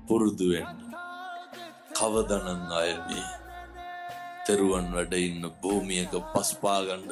පුරුදු වෙන්න. කවදනම් අය මේ තෙරුවන් වැඩ ඉන්න භූමියක පස්පා ගන්න.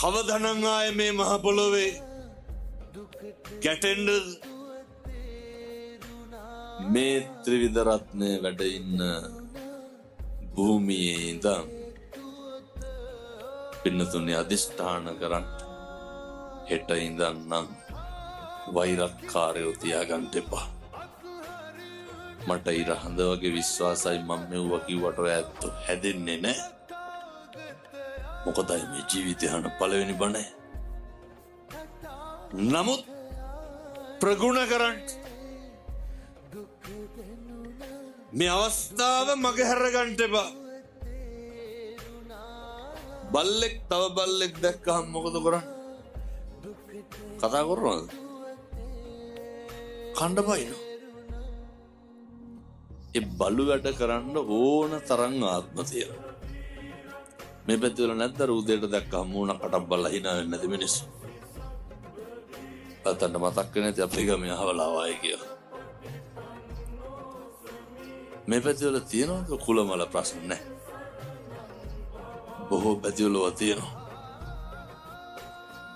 කවදනම් අය මේ මහ පොළොවේ ගැටෙන්න. මේ ත්‍රිවිධ රත්නය වැඩ ඉන්න භූමියේ ඉඳන් පින්නතුනේ අධිෂ්ඨාන කරන්න. හෙට ඉඳන් නම් වෛරක්කාරයෝ තියාගන්න එපා. මට ඉර හඳ වගේ විශ්වාසයි මම මෙව්ව කිව්වට ඔය ඇත්ත හැදෙන්නේ නැහැ. මොකදයි මේ ජීවිතේ හන පළවෙනි බණ. නමුත් ප්‍රගුණ කරන්න. මේ අවස්ථාව මගේ හැර ගන්න එපා. බල්ලෙක් තව බල්ලෙක් දැක්කහම මොකද කරන්නේ? කතා කරනවද? කණ්ඩ බයිනෝ. ඒ බලු වැඩ කරන්න ඕන තරම් ආත්ම තියෙනවා. මේ පැති වල නැද්ද උදේට දැක්කම මූණ කටක් බලලා hina වෙන්නේ නැති මිනිස්සු. අතන්න මතක් වෙන්නේ නැති අපේ ගමේ අහවලා ආවයි කියලා. මේ පැති වල තියෙනවද කුලමල ප්‍රශ්න නැහැ. බොහෝ පැති වල තියෙනවා.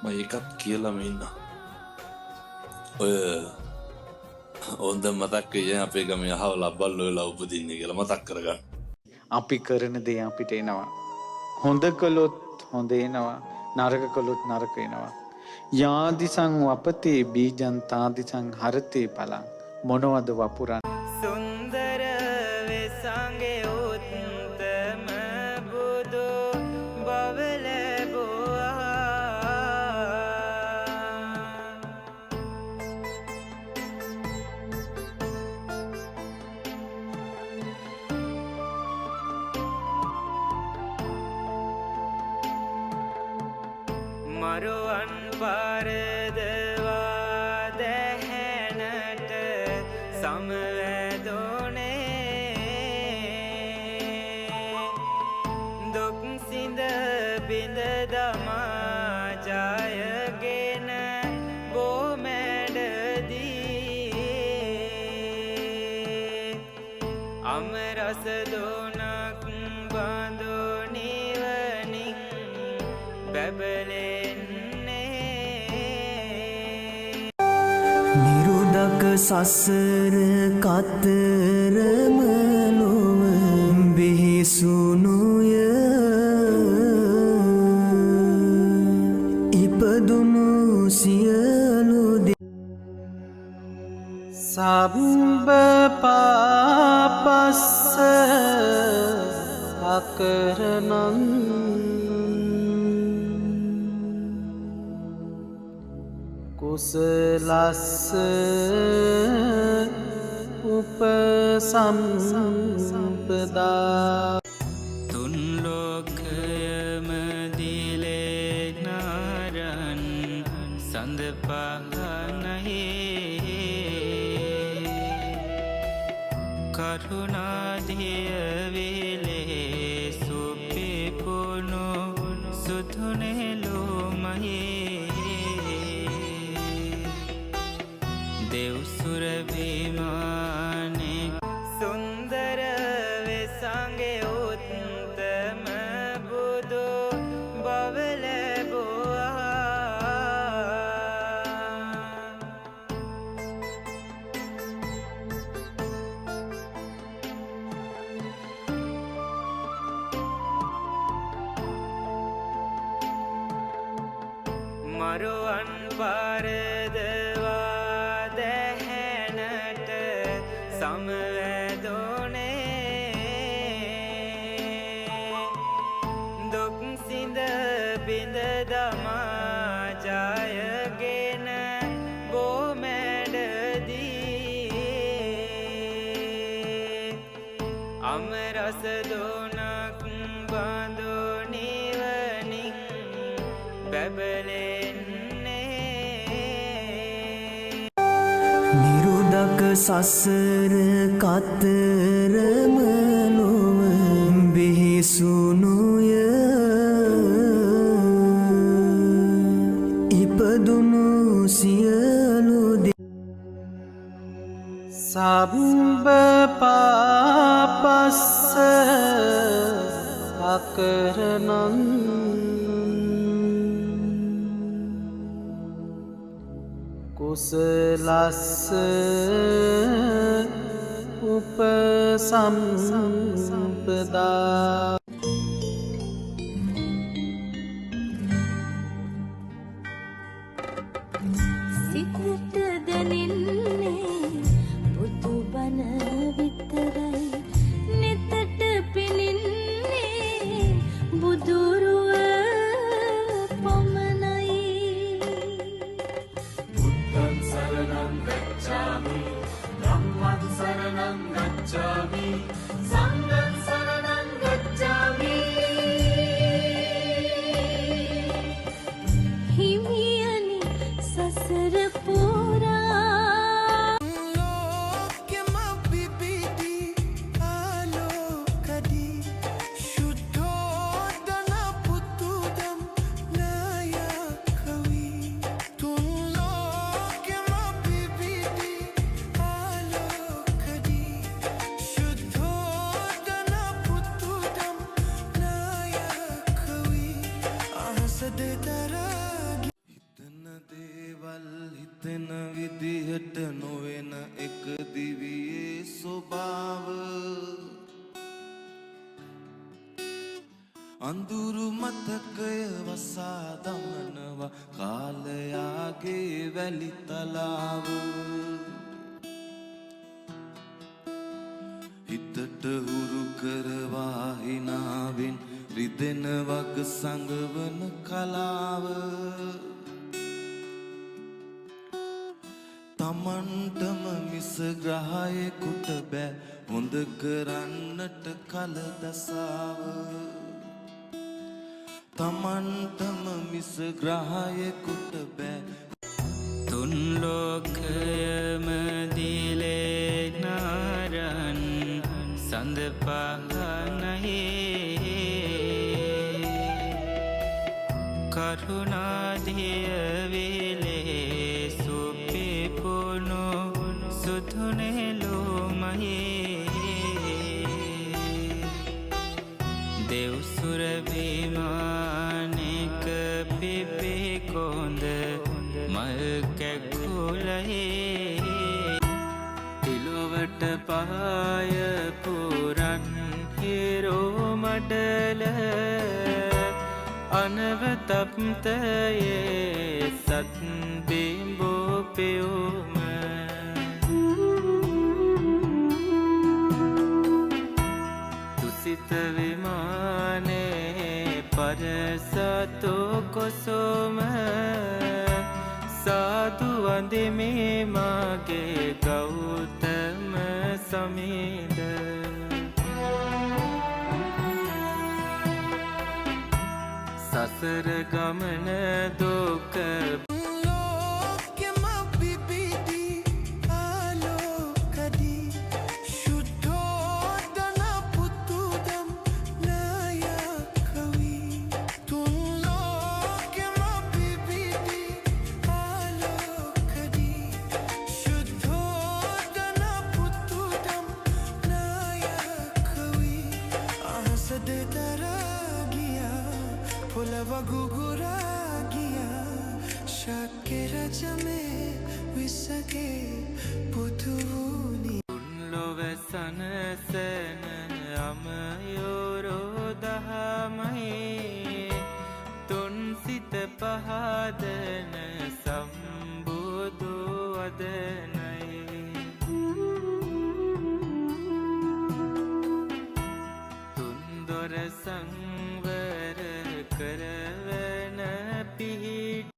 මම එකක් කියලාම ඉන්නවා. ඔය ඕන්ද මතක් වෙයි අපේ ගමේ අහවලා බල්ලෝ වෙලා උපදින්නේ කියලා මතක් කරගන්න. අපි කරන දේ අපිට එනවා. හොඳ කළොත් හොඳ එනවා, නරක කළොත් නරක එනවා. යාදිසං වපතේ බීජං තාදිසං හරතේ පලං. මොනවද වපුරන්නේ? සුන්දර වෙසංගේ උත්තම බුදු බව ලැබුවා. මරුවන් පාරදවා දැහැනට සමවැදුනේ. දුක් සිඳ බිඳ දමා ජයගෙන බොමැඩදී. අමරස දුනක් බඳු නිවනින් බැබලෙන්නේ. නිරුදක සසර කතරම ලොව බිහිසුනුය. ඉපදුණු සියලු සබ්බ පාපස්ස අකරණං කුසලස්ස උපසම්පදා. තුන් ලෝකයම දිලේ නාරන් සඳ පහනහි. කරුණාදිය විලේ සුපිපුුණු සුතුනෙලුමහි. දෙව්සුර විමානේ සුන්දර වෙසංගේ උත්තම බුදු බව ලැබුවා. මරුවන් පාරදවා දැහැනට සමවැදුනේ. දුක් සිඳ බිඳ දමා ජයගෙන බොමැඩදී. අමරස දුනක් බඳු නිවනින් බැබලෙන්නේ. නිරුදක සසර කතරම ලොව බිහිසුනුය. ඉපදුණු සියලු සම්බ පාපස්ස අකරණං කුසලස්ස උපසම්පදා සිතට දැනෙන්නේ බුදු බණ විතරයි නෙතට පෙනෙන්නේ බුදුරුව පමණයි බුද්ධං සරණං ගච්ඡාමි ධම්මං සරණං ගච්ඡාමි සංඝං සරණං ගච්ඡාමි හිමියනි සසර පුරා ලෝකෙම පිපිටි ආලෝකදී ශුද්ධෝදන පුතුදම් නායකවි තුන් ලෝකෙම පිපිටි ආලෝකදී ශුද්ධෝදන පුතුදම් නායකවි අහස දෙතරගි හිතන දේවල් හිතෙන විදිහට නොවෙන එක දිවියේ ස්වභාව අඳුරු මතකය වසා දමනවා කාලයාගේ වැලි තලාව හිතට හුරු කරවා හිනාවෙන් රිදෙන වග සඟවන කලාව තමන්ටම මිස ග්‍රහයෙකුට බෑ හොඳ කරන්නට කල දසාව තමන්ටම මිස ග්‍රහයෙකුට බෑ තුන් ලෝකයම දිලේ නාරන් සඳ පහනයේ කරුණාදිය විලේ සුපිපුණු සුතුනෙලුමයේ දෙව්සුර විමානක පිපි කොඳ මල් කැකුලයේ තිලොවට පාය පුරන් හිරෝ මඩල අනවතප්තයේ සත් බිම්බෝ පෙවුම තුසිත විමානේ පරසතු කොසොම සාදු වඳිමේ මාගේ ගෞතම සමීද සසර ගමන දුක ලෝකෙම පිපිටි ආලෝකදී ශුද්ධෝදන පුතුදම් නායකවි තුන් ලෝකෙම පිපිටි ආලෝකදී ශුද්ධෝදන පුතුදම් නායකවි අහස දෙතරා ගියා පොළව ගුගුරා ගියා ශක්‍ය රජමේ විසගේ පුතුවුනි ලොව සනසන අමයෝරෝ දහමයි තුන් සිත පහදන සම්බුදු වදනයි තුන්දොර සංවර කරවන පිහිට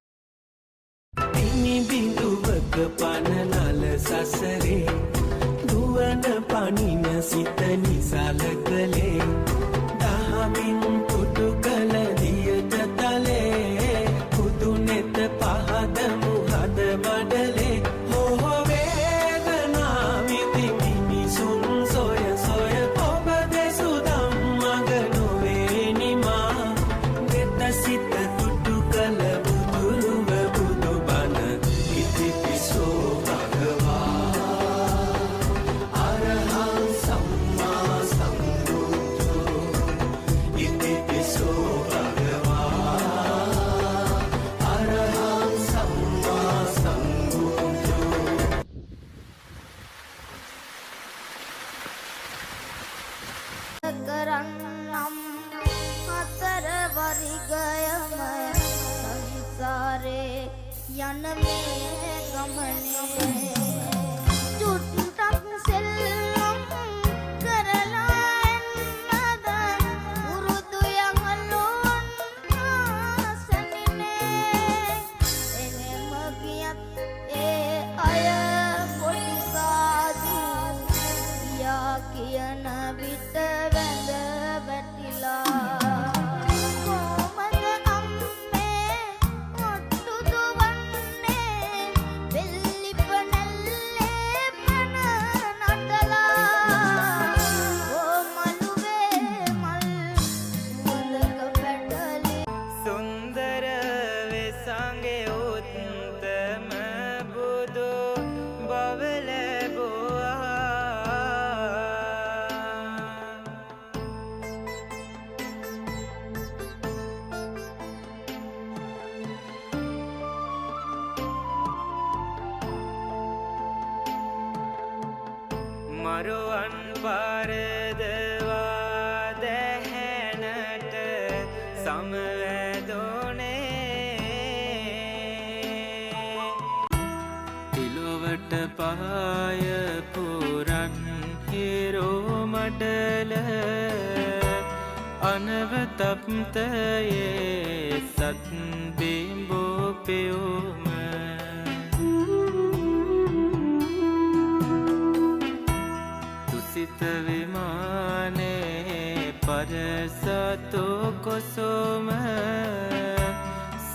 පිණි බිඳුවක පනනල සසරේ දුවන පනින සිත නිසල කළේ දහමින් පුටු කළ දියට තලේ පුදු නෙත පහද මුහද මඩලේ හොහො වේදනාවිති මිනිසුන් සොය සොය ඔබ දෙසුදම් මග නොවේ නිමා නෙත සිත තුටු කළ බුදුරුව බුදුබණ ඉතිපිසෝ භගවා මරුවන් පාරදවා දැහැනට සමවැදුනේ තිලොවට පහය පුරන් හිරෝ මඩල අනවතප්තයේ සත් බිම්බෝ පෙවුම සිත විමානේ පරසතු කොසොම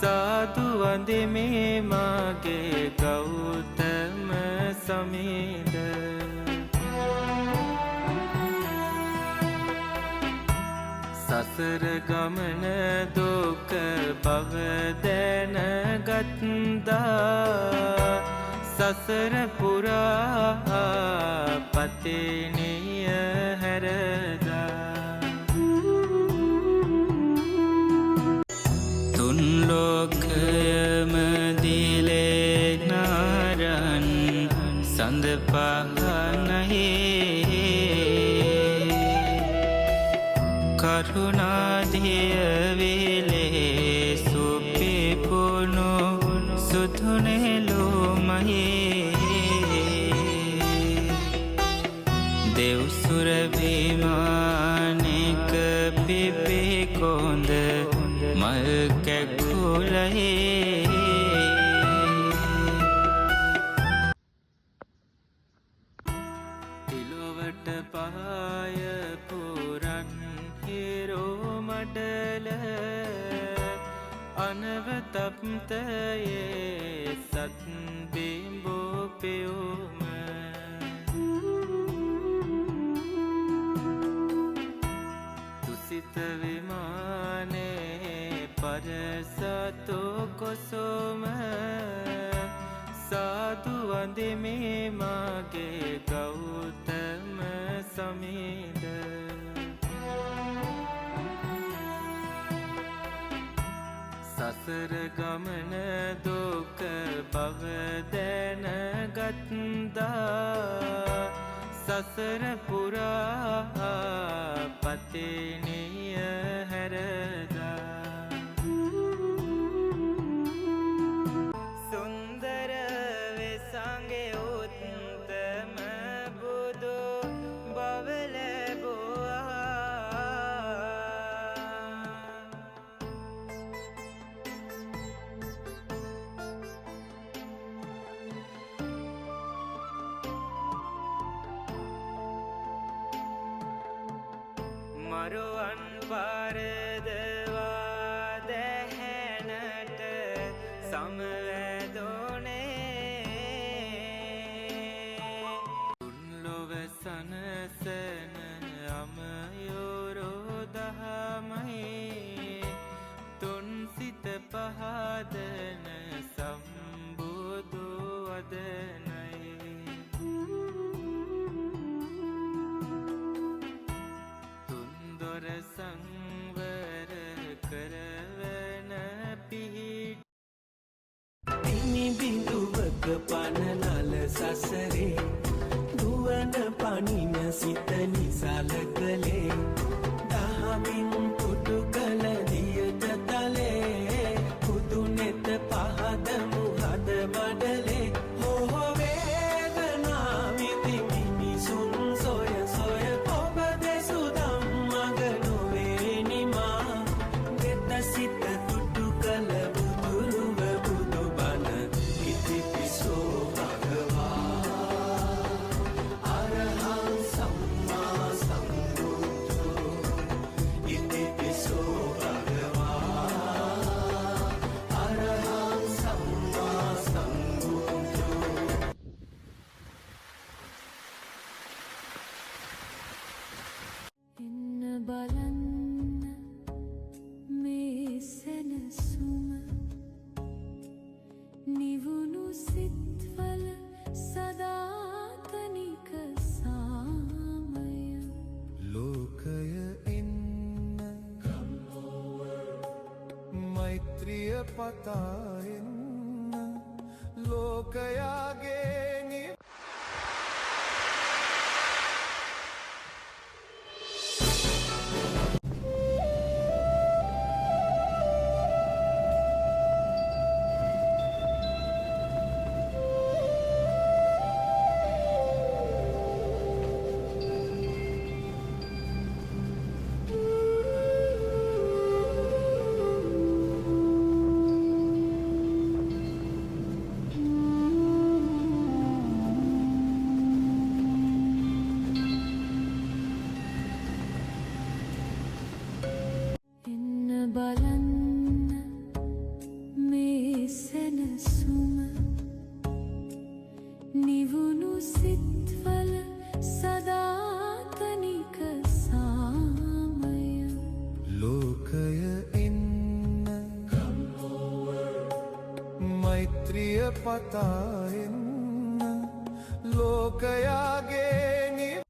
සාදු වඳිමේ මාගේ ගෞතම සමීද සසර ගමන දුක බව දැනගත්දා සසර පුරා පතිනිය හැරදා තුන් ලෝකයම දිලේ නාරන් සඳ පහනහි කරුණාදිය විලේ සුපිපුුණු සුදුනෙලුමහි දෙව්සුර විමානික පිපිකොඳ මල් කැකුලහි තිලොවට පහය පුරන් හිරෝ මඩල අනවතප්තයේ සත් බිම්බෝ පෙවුම තුසිත විමානේ පරසතු කොසොම සාදු වඳිමේ මාගේ ගෞතම සමීද සසර ගමන දුක බව දැනගත්දා සසර පුරා පතිනිය හැරදා සුන්දර වෙසඟේ උත්තම බුදු බව ලැබුවා මරුවන් පාරදවා දැහැනට සමවැදුනේ තුන්ලොව සනසන අමයෝරෝ දහමහි තුන්සිත පහදන සම්බුදු වදනයි තුන්දොර සංවර කරවන පිහිට තිමි බිඳුවක පනනල සසරේ දුවන පනින සිත නිසල කළේ දහමින් පුටු කළ දියට තලේ පුදු නෙත පහද මුහද මඩලේ හෝ පතා එන්න ලෝකයාගේ පතා එන්න ලෝකයාගේ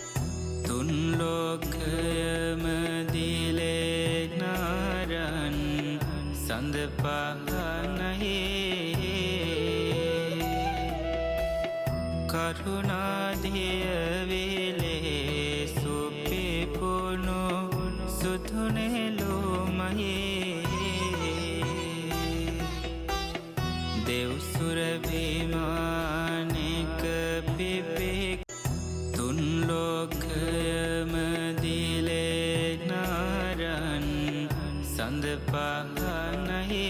තුන් ලෝකයම දිලේ නාරන් සඳ පහනහේ කරුණාදිය විලේ සුපිපුනු සුතුනෙලෝ මහේ දෙව්සුර විමානක පිපෙක් තුන් ලෝකයම දිලේ නාරන් සඳ පහනහේ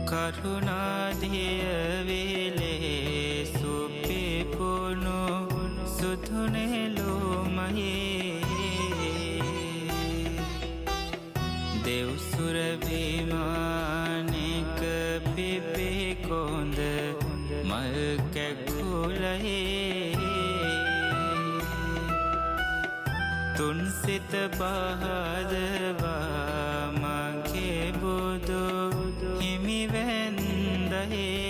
කරුණාදිය විලේ සුපිපුනු සුතුනෙලෝ මහේ දෙව්සුර විමානක පිපේ කොඳ මල් කැකුලහේ තුන් සිත පහදවා මගේ බුදු හිමි වැන්දහේ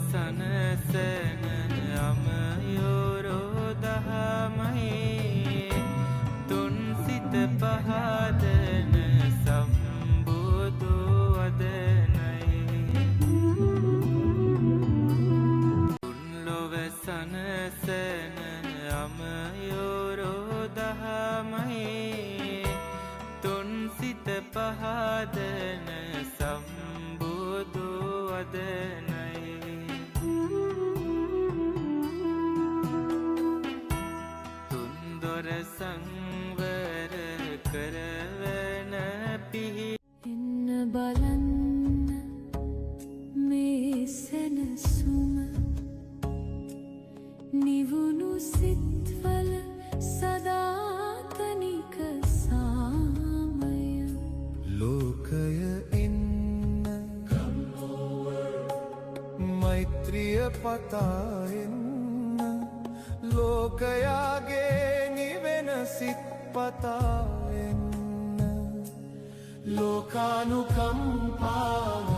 සනසන අමයෝරෝ දහමයි තුන් සිත පහදන සම්බුදු වදනයි තුන් ලොව සනසන අමයෝරෝ දහමයි තුන් සිත පහදන සම්බුදු වදනයි සංවර කරවන පිහි එන්න බලන්න මේ සැනසුම නිවුණු සිත්වල සදාතනික සාමය ලෝකය එන්න මෛත්‍රිය පතා එන්න ලෝකයාගේ නිවෙන සිත් පතා එන්න ලෝකානුකම්පාව